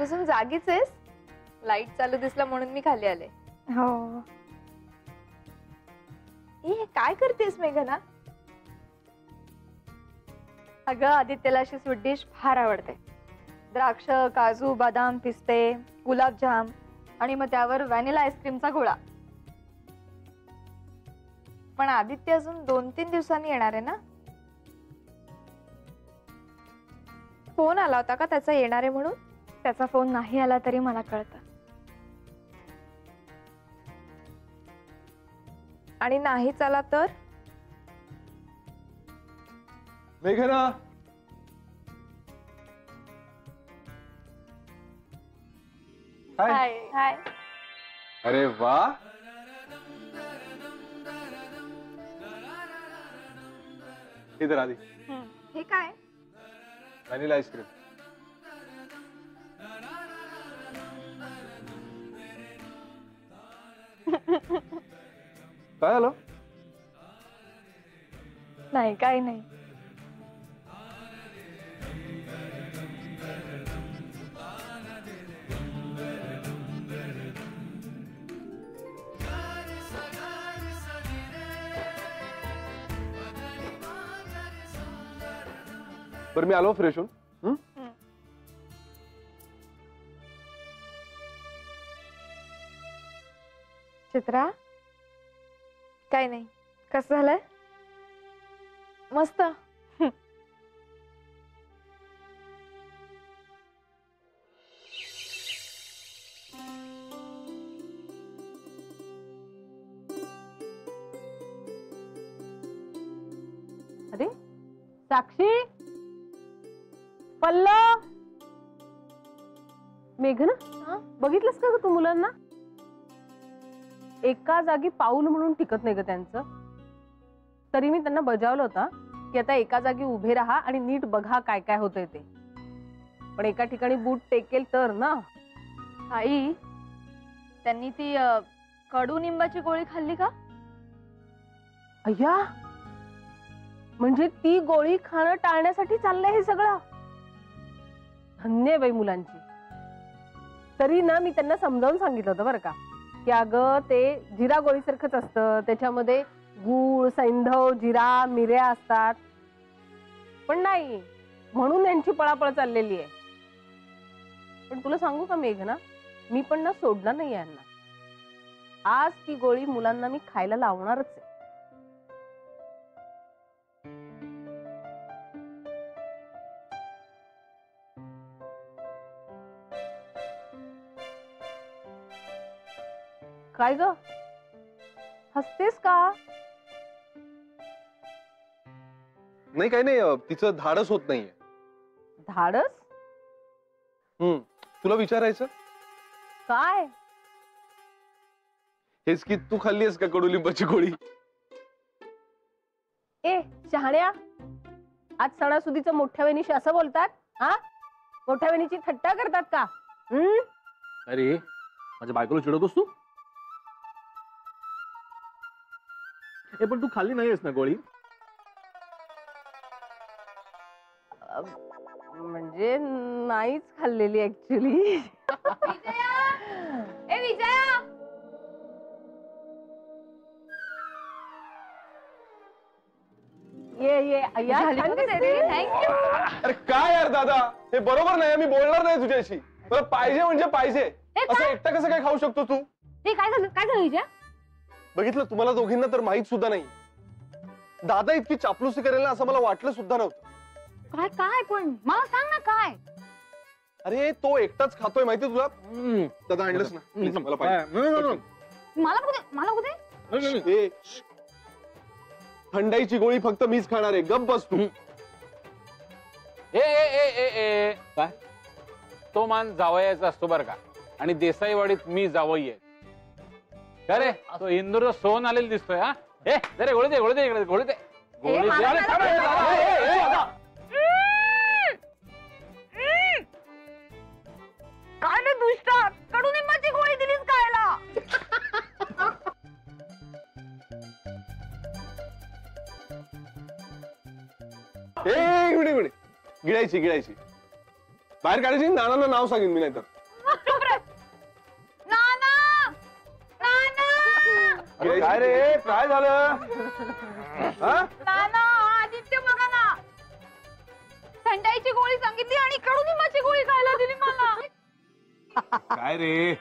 अजून जागीच आहेस? लाईट चालू दिसला म्हणून मी खाली आले. हो. ए काय करतेस मेघना? अगं आदित्यला अशी स्वीट डिश फार आवडते. द्राक्ष, काजू, बदाम, पिस्ते, गुलाबजाम आणि मग त्यावर व्हॅनिला आईस्क्रीमचा गोळा. पण आदित्य अजून 2-3 दिवसांनी येणार आहे ना? फोन आला होता का त्याचा येणार आहे म्हणून? त्याचा फोन नाही आला तरी मला कळतं. आणि नाहीच आला तर? मेघना, हाय हाय. अरे वा, इधर आधी. हे काय? Vanilla ice cream. काय झालं? नाही काही नाही. बरं मी आलो फ्रेश होऊन. चित्रा काय नाही. कसं झालंय? मस्त. अरे साक्षी, पल्लव, मेघना, बघितलंस का ग तू मुलांना? एका जागी पाऊल म्हणून टिकत नाही ग त्यांचं. तरी मी त्यांना बजावलं होतं की आता एका जागी उभे राहा आणि नीट बघा काय काय होतंय ते. पण एका ठिकाणी बूट टेकेल तर ना. आई, त्यांनी ती कडुनिंबाची गोळी खाल्ली का? अय्या, म्हणजे ती गोळी खाणं टाळण्यासाठी चाललंय हे सगळं. धन्य बाई मुलांची. तरी ना मी त्यांना समजावून सांगितलं होतं बरं का, की अगं ते जिरा गोळीसारखंच असतं, त्याच्यामध्ये गूळ, सैंधव, जिरा, मिऱ्या असतात. पण नाही, म्हणून यांची पळापळ चाललेली आहे. पण तुला सांगू का मेघना, मी पण ना सोडणार नाही यांना. आज ती गोळी मुलांना मी खायला लावणारच आहे. काय ग, हसतेस का? नाही काही नाही, तिचं धाडस होत नाहीये. धाडस? तुला विचारायचं काय? हेच की तू खाल्लीस का कडुलिंबाची गोळी? ए शहाण्या, आज सणासुदीचं मोठ्या वहिनीशी असं बोलतात? हा, मोठ्या वहिनीची थट्टा करतात का? अरे माझ्या बायकोला चिडवतोस तू? पण तू खाल्ली नाहीयेस ना गोळी? म्हणजे नाहीच खाल्लेली ऍक्च्युली. ए विजया, ये ये अय्या, छान दिसते. थँक्यू. अरे काय यार दादा, हे बरोबर नाही. मी बोलणार नाही तुझ्याशी. मला पाहिजे म्हणजे पाहिजे. असं एकटा कसं काय खाऊ शकतो तू? हे काय झालं? काय झालं विजया? बघितलं, तुम्हाला दोघींना तर माहित सुद्धा नाही. दादा इतकी चापलुसी करेल ना असं मला वाटलं सुद्धा नव्हतं. काय काय पण मला सांग ना काय? अरे तो एकटाच खातोय माहिती तुला? दादा आणलंस ना? प्लीज मला पाहिजे. मला कुठे? ए, थंडाईची गोळी फक्त मीच खाणार आहे. गप बस तू. ए ए ए ए काय? तो मान जावयाचा असतो बरं का. आणि देसाईवाडीत मी जावई आहे. अरे तो इंदूर सोन आलेला दिसतोय. हा ए जरे गोळी दे, गोळी दे, इकडे गोळी दे, गोळी दे. अरे थांब रे, दादा. काय रे दुष्टा, कडुनिंबाची गोळी दिलीस खायला? गिळायची बाहेर काढायची. नानांना नाव सांगेन मी नाहीतर. रे काय झालं? आदित्य बघा ना, थंडाईची गोळी सांगितली आणि कडुनिंबाची गोळी खायला दिली मला. काय रे?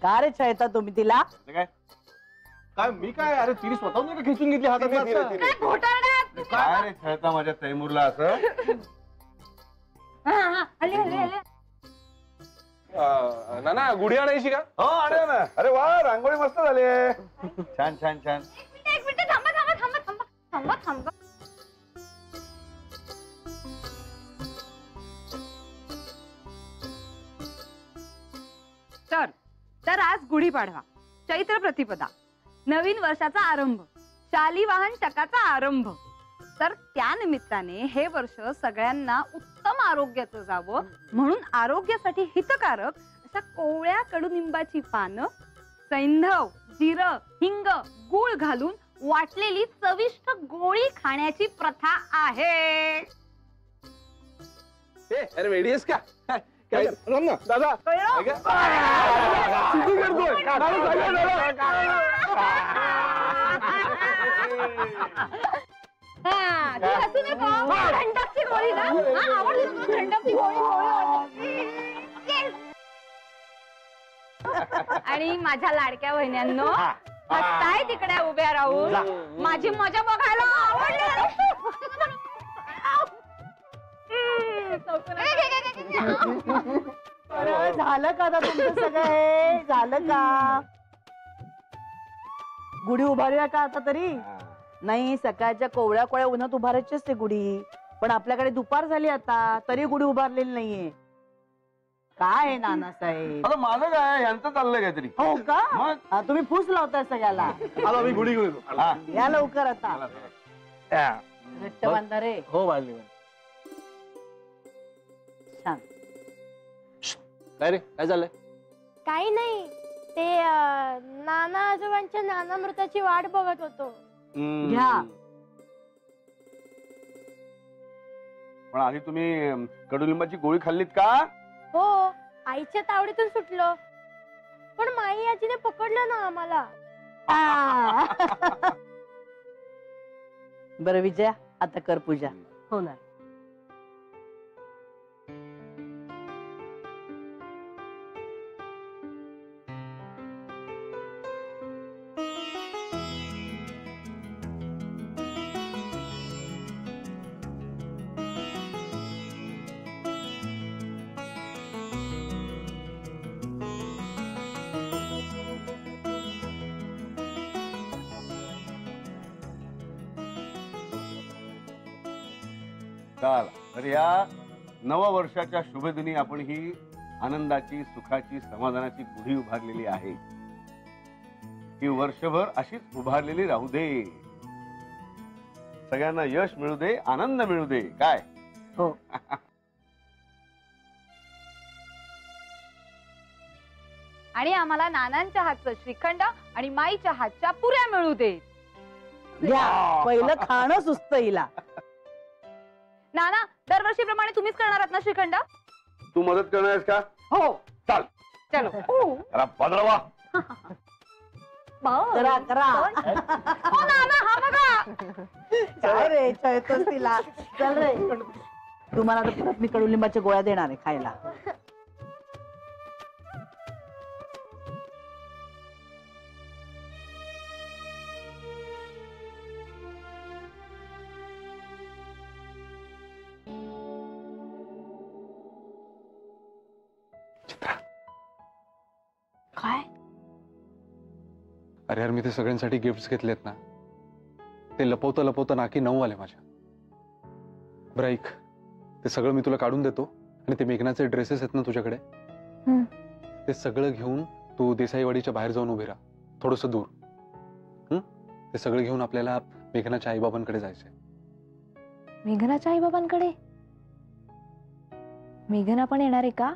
का रे छळता तुम्ही तिला? काय काय मी काय? अरे तिने स्वतःहून खेचून घेतली हातात. काय घोटाळा काय रे खेळता माझ्या तैमूरला असं? नाना गुढी आणायची का? हो आणे ना. अरे वा, रांगोळी मस्त झाली. छान छान छान. एक मिनिट थांबा थांबा थांबा थांबा थांबा थांबा. तर आज गुढीपाडवा, चैत्र प्रतिपदा, नवीन वर्षाचा आरंभ, शालिवाहन शकाचा आरंभ. तर त्या निमित्ताने हे वर्ष सगळ्यांना उत्तम आरोग्याचं जावं म्हणून आरोग्यासाठी हितकारक अशा कोवळ्या कडुनिंबाची पानं, सैंधव, जिरं, हिंग, गूळ घालून वाटलेली चविष्ट गोळी खाण्याची प्रथा आहे. अरे वेडी आहेस का? काय दादा कळलं? चुकी करतोय. हा, ती हसू नको. थंडाची गोळी ना? हा, आवडली तुला थंडाची गोळी? गोळी आवडली. Yes. आणि माझ्या लाडक्या बहिण्यांनो, हसताय तिकडे उभ्या राहून माझी मजा बघायला आवडली. झालं का आता तुमचं सगळं हे? झालं का? गुढी उभारूया का आता तरी? नाही, सकाळच्या कोवळ्या कोवळ्या उन्हात उभारायची असते गुढी, पण आपल्याकडे दुपार झाली आता तरी गुढी उभारलेली नाहीये. काय आहे नानासाहेब? आता माझं काय? यांचं चाललंय काहीतरी. हो का? तुम्ही फूस लावताय सगळ्याला. आलो मी गुढी घेऊन येतो. या लवकर आता. घट्ट बांधा रे. हो बांधली. छान. काय रे काय झालंय? काही नाही, ते नाना आजोबांच्या नानामृताची वाट बघत होतो. घ्या. पण आधी तुम्ही कडुलिंबाची गोळी खाल्लीत का? हो, आईच्या तावडीतून सुटलो, पण माई आजीने पकडलं ना आम्हाला. बरं विजया, आता कर पूजा. हो ना. तर या नववर्षाच्या शुभदिनी आपण ही आनंदाची, सुखाची, समाधानाची गुढी उभारलेली आहे. ही वर्षभर अशीच उभारलेली राहू दे. सगळ्यांना यश मिळू दे, आनंद मिळू दे. काय हो. आणि आम्हाला नानांच्या हातचं श्रीखंड आणि माईच्या हातच्या पुऱ्या मिळू दे. घ्या. पहिलं खाणं सुस्त हिला. नाना, दरवर्षीप्रमाणे तुम्हीच करणार आहात ना श्रीखंड? तू मदत करणार आहेस का? हो. चाल. चलो. जरा पदरवा. करा करा. हो नाना, हा बघा. काय रे छळतोस तिला? चल रे. तुम्हाला आता परत मी कडुलिंबाच्या गोळ्या देणार आहे खायला. काय? अरे यार, मी ते सगळ्यांसाठी गिफ्ट घेतलेत ना, ते लपवता लपवता नाकी 9 आले माझ्या. बरं ऐक, ते सगळं मी तुला काढून देतो आणि ते मेघनाचे ड्रेसेस आहेत ना तुझ्याकडे, ते सगळं घेऊन तू देसाईवाडीच्या बाहेर जाऊन उभे राहा, थोडस दूर. ते सगळं घेऊन आपल्याला मेघनाच्या आईबाबांकडे जायचंय. मेघनाच्या आई बाबांकडे? मेघना पण येणार आहे का?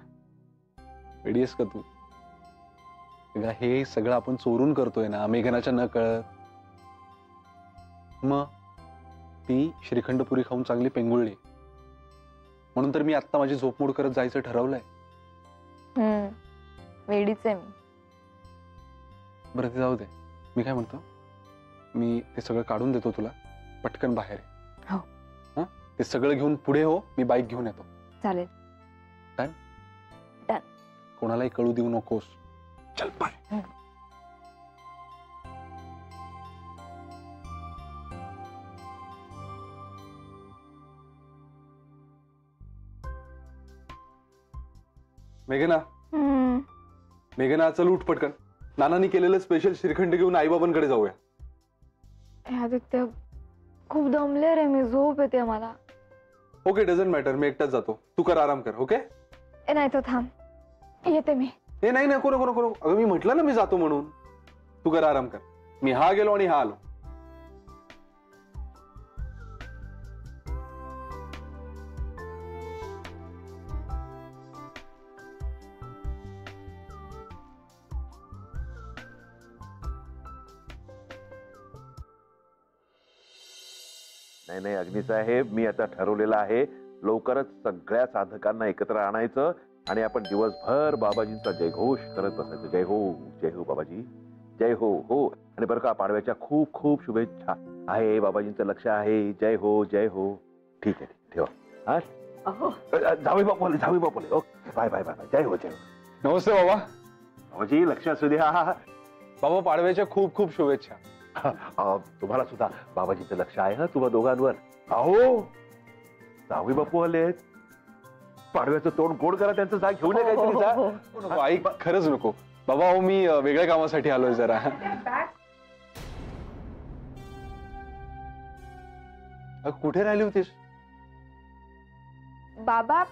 रेडी आहेस का तू? हे सगळं आपण चोरून करतोय ना, मेघनाच्या न कळत. मग ती श्रीखंडपुरी खाऊन चांगली पेंगुळली, म्हणून तर मी आता माझी झोपमोड करत जायचं ठरवलंय. वेडीच आहे मी. बरं ते जाऊ दे, मी काय म्हणतो, मी ते सगळं काढून देतो तुला, पटकन बाहेर ये. हो. हं? ते सगळं घेऊन पुढे हो, मी बाईक घेऊन येतो. चालेल. कोणालाही कळू देऊ नकोस. चल बाय. मेघना, मेघना चल उठ पटकन. नानांनी केलेलं स्पेशल श्रीखंड घेऊन आईबाबांकडे जाऊया. आदित्य खूप दमले रे मी, झोप येते मला. ओके, डझंट मॅटर, मी एकटाच जातो. तू कर, आराम कर. ओके. नाही तर थांब, येते मी. हे नाही नको नको नको. अगं मी म्हटलं ना मी जातो म्हणून. तू कर, आराम कर. मी हा गेलो आणि हा आलो. नाही नाही अग्निसाहेब, मी आता ठरवलेलं आहे, लवकरच सगळ्या साधकांना एकत्र आणायचं आणि आपण दिवसभर बाबाजींचा जयघोष करत बसायचं. जय हो बाबाजी, जय हो. हो, आणि बरं का, पाडव्याच्या खूप खूप शुभेच्छा. आहे बाबाजींचं लक्ष आहे. जय हो जय हो. ठीक आहे, ठेवा. हा, जावे बापूले. Okay, bye bye bye. जय हो. नमस्ते बाबा. बाबाजी लक्ष असू द्या. बाबा पाडव्याच्या खूप खूप शुभेच्छा. तुम्हाला सुद्धा बाबाजीचं लक्ष आहे ना तुम्हा दोघांवर. अहो, जावे बापू आलेत. पाडव्याचं तोंड गोड करा, त्यांचं जाग घेऊन ये काहीतरी जा. नको आई, खरंच नको बाबा. हो, मी वेगळ्या कामासाठी आलोय जरा. कुठे राहिली होतीस? बाबा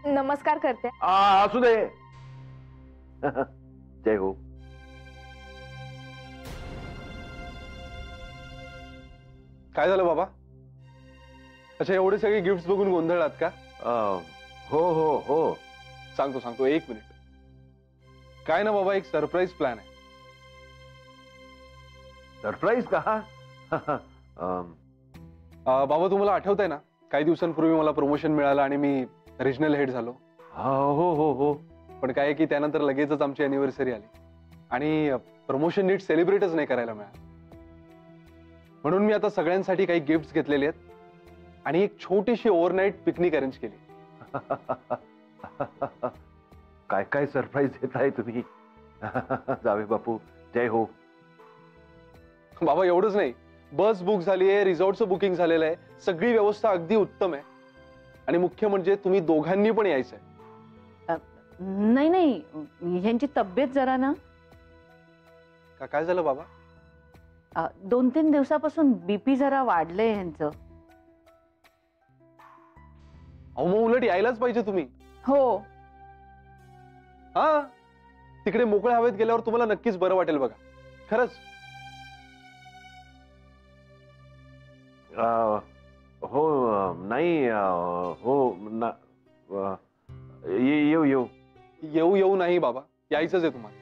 नमस्कार करते. असू दे. जय हो. काय झालं बाबा? अच्छा, एवढे सगळे गिफ्ट बघून गोंधळात का? हो हो हो, सांगतो 1 मिनिट. काय ना बाबा, एक सरप्राईज प्लॅन आहे. सरप्राईज का? बाबा तुम्हाला आठवत आहे ना, काही दिवसांपूर्वी मला प्रमोशन मिळालं आणि मी रिजनल हेड झालो. हो हो हो. पण काय की त्यानंतर लगेचच आमची अॅनिव्हर्सरी आली आणि प्रमोशन नीट सेलिब्रेटच नाही करायला मिळालं. म्हणून मी आता सगळ्यांसाठी काही गिफ्ट घेतलेले आहेत आणि एक छोटीशी ओव्हरनाईट पिकनिक अरेंज केली. काय काय सरप्राईज देत आहे तुम्ही? जावे बापू, जय हो. बाबा एवढंच नाही, बस बुक झाली आहे, रिसॉर्टचं बुकिंग झालेलं आहे, सगळी व्यवस्था अगदी उत्तम आहे आणि मुख्य म्हणजे तुम्ही दोघांनी पण यायचंय. नाही नाही, ह्यांची तब्येत जरा ना, काय झालं बाबा? 2-3 दिवसापासून बीपी जरा वाढलंय ह्यांचं. अहो मग उलट यायलाच पाहिजे तुम्ही. हो. हा, तिकडे मोकळ्या हवेत गेल्यावर तुम्हाला नक्कीच बरं वाटेल बघा, खरंच. हो नाही, हो ना, येऊ येऊ येऊ येऊ नाही बाबा, यायचंच आहे तुम्हाला.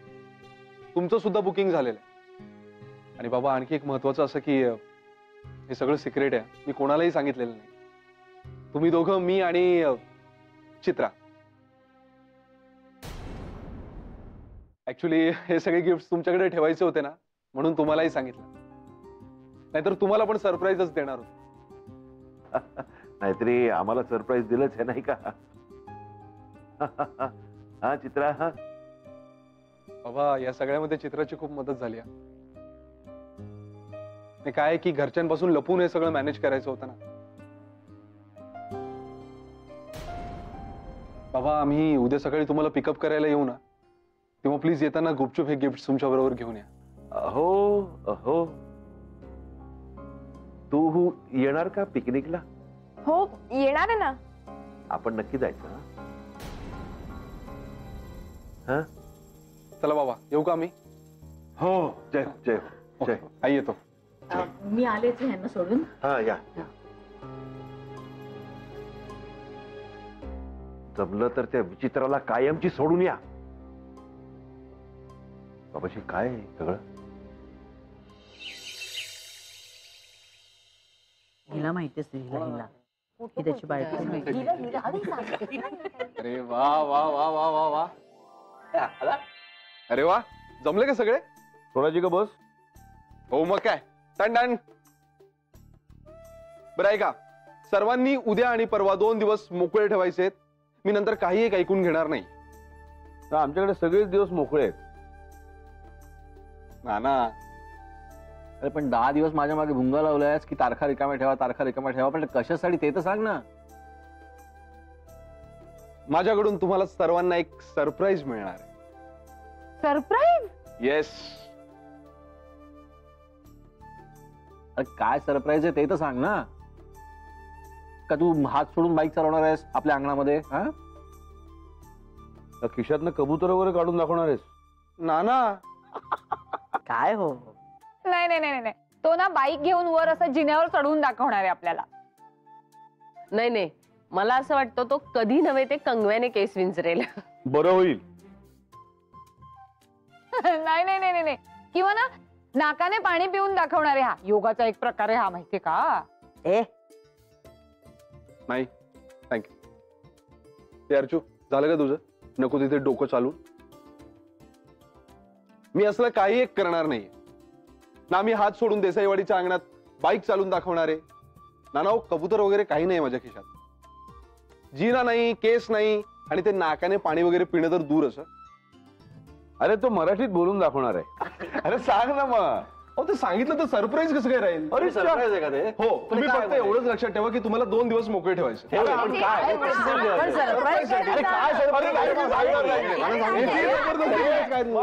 तुमचं सुद्धा बुकिंग झालेलं आहे. आणि बाबा आणखी एक महत्वाचं असं की हे सगळं सिक्रेट आहे, मी कोणालाही सांगितलेलं नाही. तुम्ही दोघं, मी आणि चित्रा. ऍक्च्युली हे सगळे गिफ्ट तुमच्याकडे ठेवायचे होते ना, म्हणून तुम्हालाही सांगितलं. नाहीतर तुम्हाला पण सरप्राईजच देणार होतो. नाहीतरी आम्हाला सरप्राईज दिलंच आहे नाही का? हा चित्रा. हा बाबा, या सगळ्यामध्ये चित्राची खूप मदत झाली. काय की घरच्यांपासून लपून हे सगळं मॅनेज करायचं होतं ना. बाबा, आम्ही उद्या सकाळी तुम्हाला पिकअप करायला येऊ ना, तेव्हा प्लीज येताना गुपचूप हे गिफ्ट तुमच्या बरोबर घेऊन या. हो हो. तू येणार का पिकनिकला? हो येणार आहे ना. आपण नक्की जायचं. हा, चला बाबा, येऊ का आम्ही? हो. जय जय जय. आई येतो. मी आलेच ह्यांना सोडून. हा या. जमलं तर त्या विचित्राला कायमची सोडून या. बाबाजी काय सगळं? हिला माहितीच नाही, हिला ही त्याची बायको. अरे वा वा वा वा वा वा. अरे वा, जमले का सगळे? सोडायची का बस? हो मग काय, डन डन. बरं आहे का, सर्वांनी उद्या आणि परवा 2 दिवस मोकळे ठेवायचे. मी नंतर काही एक ऐकून घेणार नाही. तर आमच्याकडे सगळेच दिवस मोकळे आहेत. नाना, अरे पण 10 दिवस माझ्या मागे भुंगा लावलायस की तारखा रिकाम्या ठेवा, तारखा रिकाम्या ठेवा, पण कशासाठी ते तर सांग ना. माझ्याकडून तुम्हाला सर्वांना एक सरप्राईज मिळणार आहे. सरप्राईज? येस. अरे काय सरप्राईज आहे ते तर सांग ना. का तू हात सोडून बाईक चालवणार आहेस आपल्या अंगणामध्ये? हा, त्या खिशातनं कबूतर वगैरे काढून दाखवणार आहेस? नाना, काय हो, नाही नाही नाही नाही, तो ना बाईक घेऊन वर असं जिन्यावर चढवून दाखवणार आहे आपल्याला. नाही नाही, मला असं वाटतं तो कधी नव्हे ते कंगव्याने केस विंचरेल. बरं होईल. नाही नाही नाही नाही, किंवा ना नाकाने पाणी पिऊन दाखवणार आहे. हा योगाचा एक प्रकार आहे हा, माहितीये का? ए नाही थँक्यू. ते अर्चू, झालं का तुझं? नको तिथे डोकं चालू. मी असलं काही एक करणार नाही ना. मी हात सोडून देसाईवाडीच्या अंगणात बाईक चालून दाखवणार आहे ना. ना कबूतर वगैरे काही नाही माझ्या खिशात. जिना नाही, केस नाही, आणि ते नाकाने पाणी वगैरे पिणं तर दूर असं. अरे तो मराठीत बोलून दाखवणार आहे. अरे सांग ना मग. अहो ते सांगितलं तर सरप्राईज कसं काय राहील? अरे सरप्राईज आहे का ते? हो, तुम्ही काय फक्त म्हणजे? एवढंच लक्षात ठेवा की तुम्हाला 2 दिवस मोकळे ठेवायचे. ठेव, पण काय? पण surprise अरे काय surprise? अरे काय मला सांग. याची जबरदस्ती आहे काय तू?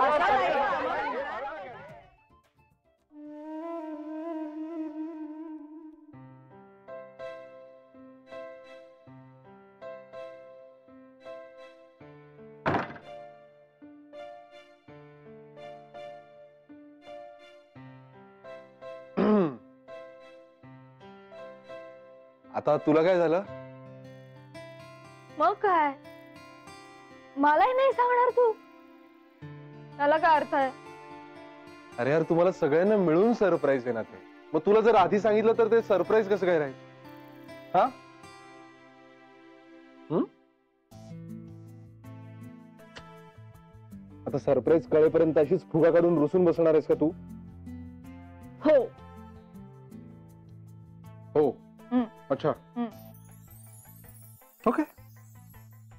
आता तुला काय झालं? मग काय, मलाही नाही सांगणार तू? त्याला काय अर्थ आहे? अरे यार, तुम्हाला सगळ्यांना मिळून सरप्राईज आहे ना ते. मग तुला जर आधी सांगितलं तर ते सरप्राईज कसं काय राहील? हा, आता सरप्राईज कळेपर्यंत अशीच फुगा काढून रुसून बसणार आहेस का तू? हो. हो. हम्म. अच्छा. हम्म. ओके,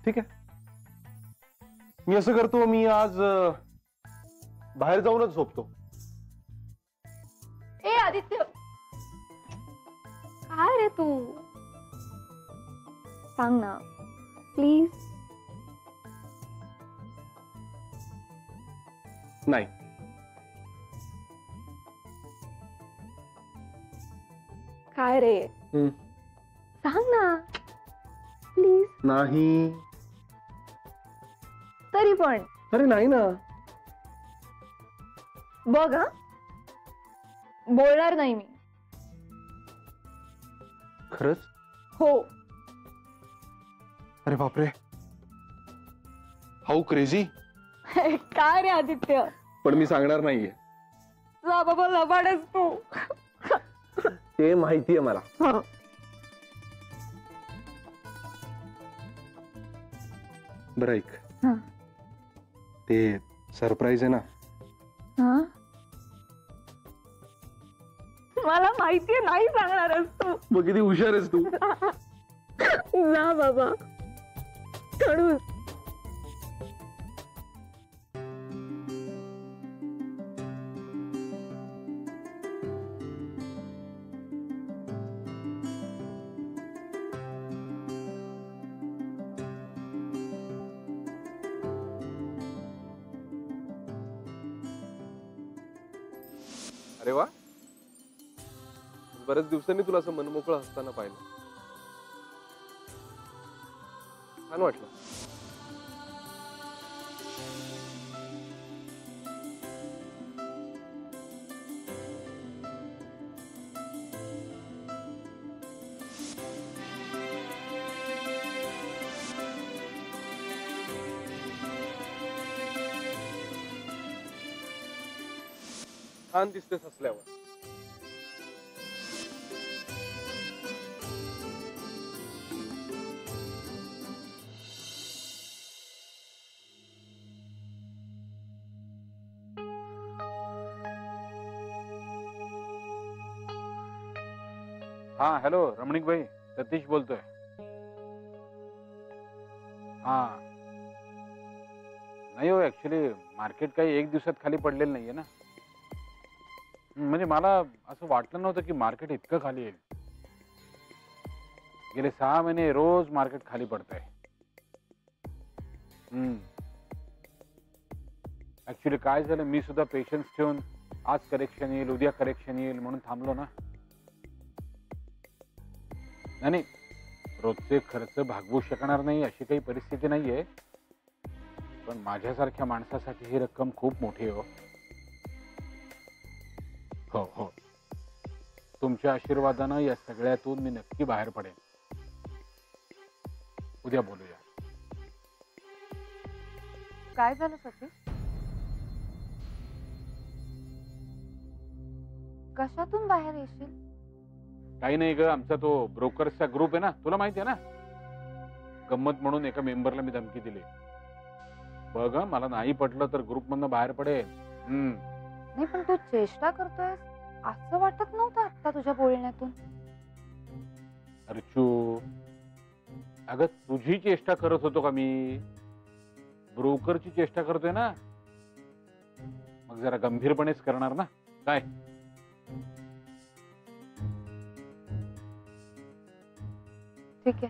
ठीक आहे. मी असं करतो, मी आज बाहेर जाऊनच झोपतो. ए आदित्य, काय रे तू? सांग ना प्लीज. नाही, काय रे? हम्म. सांग ना प्लीज. नाही. तरी पण अरे नाही ना. बघ हा, बोलणार नाही मी. खरंच? हो. अरे बापरे, हाऊ क्रेझी. काय रे आदित्य, पण मी सांगणार नाहीये. जा बाबा, लबाडच तू. ते माहितीये मला. बरं ऐक, हा. ते सरप्राईज आहे ना, हा? मला माहितीये नाही सांगणारच तू. मग किती हुशार आहेस तू. जा बाबा, खडूस. अरे वा, बऱ्याच दिवसांनी तुला असं मनमोकळं हसताना पाहिलं. छान वाटलं. छान दिसतेस हसल्यावर. हा हॅलो रमणीक भाई, सतीश बोलतोय. हा नाही हो, ऍक्च्युली मार्केट काही एक दिवसात खाली पडलेलं नाहीये ना. म्हणजे मला असं वाटलं नव्हतं की मार्केट इतकं खाली येईल. गेले 6 महिने रोज मार्केट खाली पडतंय. ऍक्च्युली काय झालं, मी सुद्धा पेशन्स ठेवून आज करेक्शन येईल उद्या करेक्शन येईल म्हणून थांबलो ना. नाही, रोजचे खर्च भागवू शकणार नाही अशी काही परिस्थिती नाहीये, पण माझ्यासारख्या माणसासाठी ही रक्कम खूप मोठी आहे. हो हो, तुमच्या आशीर्वादानं या सगळ्यातून मी नक्की बाहेर पडेन. उद्या बोलूया. काय झालं सतीश? कशातून बाहेर येशील? काही नाही ग, आमचा तो ब्रोकर्सचा ग्रुप आहे ना, तुला माहिती आहे ना. गंमत म्हणून एका मेंबरला मी धमकी दिली. बघ मला नाही पटलं तर ग्रुप मधनं बाहेर पडेल. नाही पण तू चेष्टा करतोय असं वाटत नव्हतं आता तुझ्या बोलण्यातून. अर्चू, अगं तुझी चेष्टा करत होतो का मी? ब्रोकरची चेष्टा करतोय ना, मग जरा गंभीरपणेच करणार ना. काय ठीक आहे,